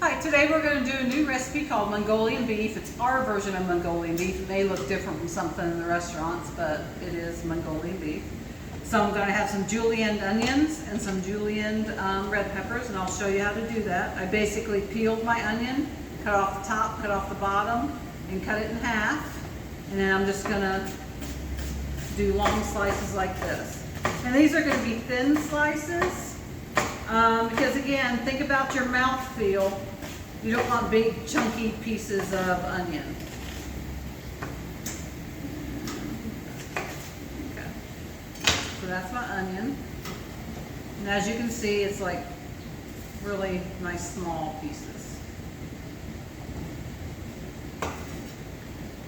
Hi, today we're going to do a new recipe called Mongolian beef. It's our version of Mongolian beef. It may look different from something in the restaurants, but it is Mongolian beef. So I'm going to have some julienned onions and some julienned red peppers, and I'll show you how to do that. I basically peeled my onion, cut off the top, cut off the bottom, and cut it in half. And then I'm just going to do long slices like this. And these are going to be thin slices because, again, think about your mouthfeel. You don't want big chunky pieces of onion. Okay. So that's my onion. And as you can see, it's like really nice small pieces.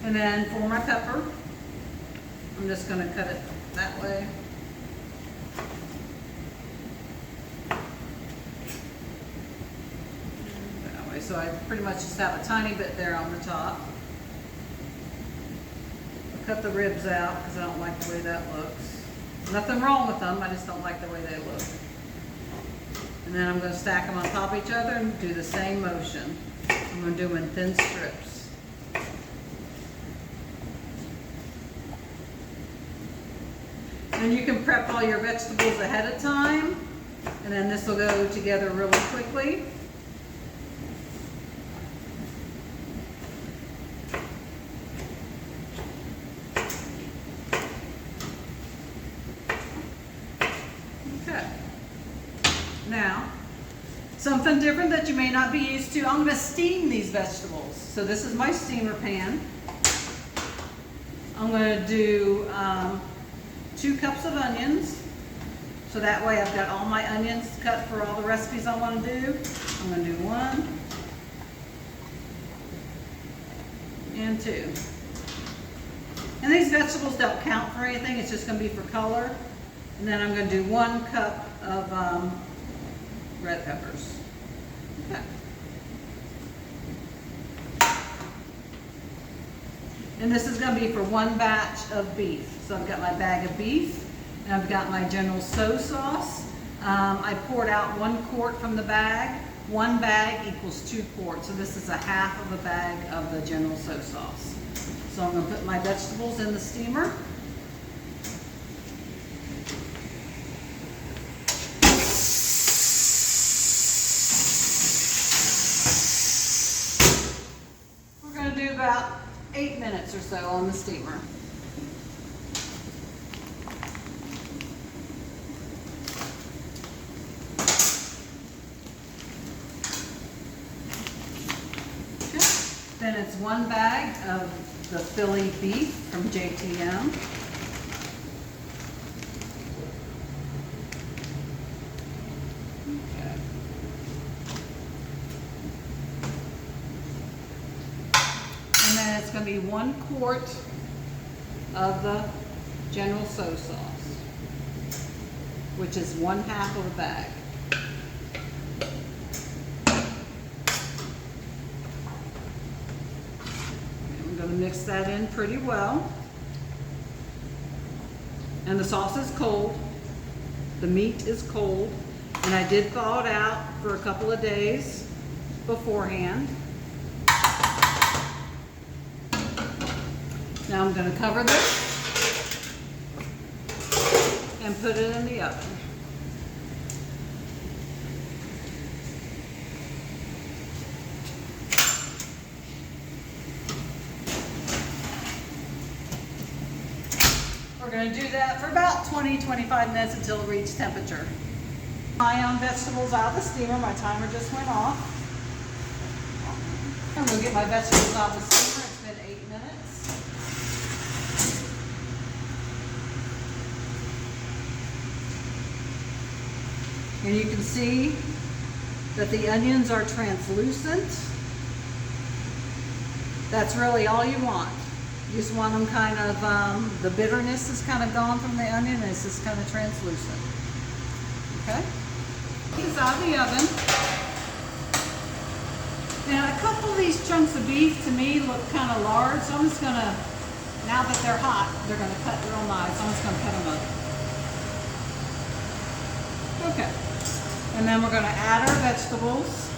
And then for my pepper, I'm just going to cut it that way. So I pretty much just have a tiny bit there on the top. I'll cut the ribs out because I don't like the way that looks. Nothing wrong with them, I just don't like the way they look. And then I'm going to stack them on top of each other and do the same motion. I'm going to do them in thin strips. And you can prep all your vegetables ahead of time, and then this will go together really quickly. Now, something different that you may not be used to, I'm going to steam these vegetables. So this is my steamer pan. I'm going to do 2 cups of onions. So that way I've got all my onions cut for all the recipes I want to do. I'm going to do 1 and 2. And these vegetables don't count for anything, it's just going to be for color. And then I'm going to do 1 cup of red peppers. Okay. And this is going to be for 1 batch of beef. So I've got my bag of beef, and I've got my General Tso sauce. I poured out 1 quart from the bag. 1 bag equals 2 quarts. So this is a half of a bag of the General Tso sauce. So I'm going to put my vegetables in the steamer. Do about 8 minutes or so on the steamer. Okay. Then it's 1 bag of the Philly beef from JTM. And then it's going to be 1 quart of the General Tso sauce, which is 1/2 of a bag. I'm going to mix that in pretty well. And the sauce is cold. The meat is cold. And I did thaw it out for a couple of days beforehand. Now I'm going to cover this and put it in the oven. We're going to do that for about 20-25 minutes until it reaches temperature. My own vegetables out of the steamer. My timer just went off. I'm going to get my vegetables out of the steamer. It's been 8 minutes. And you can see that the onions are translucent. That's really all you want. You just want them kind of, the bitterness is kind of gone from the onion, and it's just kind of translucent. Okay? These out of the oven. Now a couple of these chunks of beef to me look kind of large, so I'm just going to, now that they're hot, they're going to cut real nice. I'm just going to cut them up. Okay. And then we're going to add our vegetables.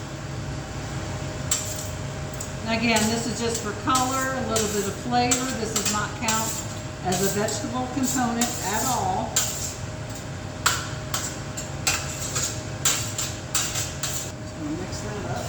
Again, this is just for color, a little bit of flavor. This does not count as a vegetable component at all. Just gonna mix that up.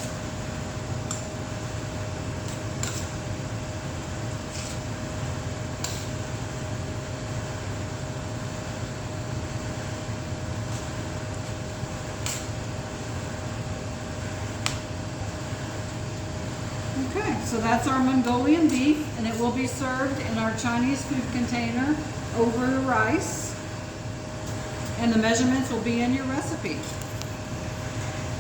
Okay, so that's our Mongolian beef, and it will be served in our Chinese food container over the rice. And the measurements will be in your recipe.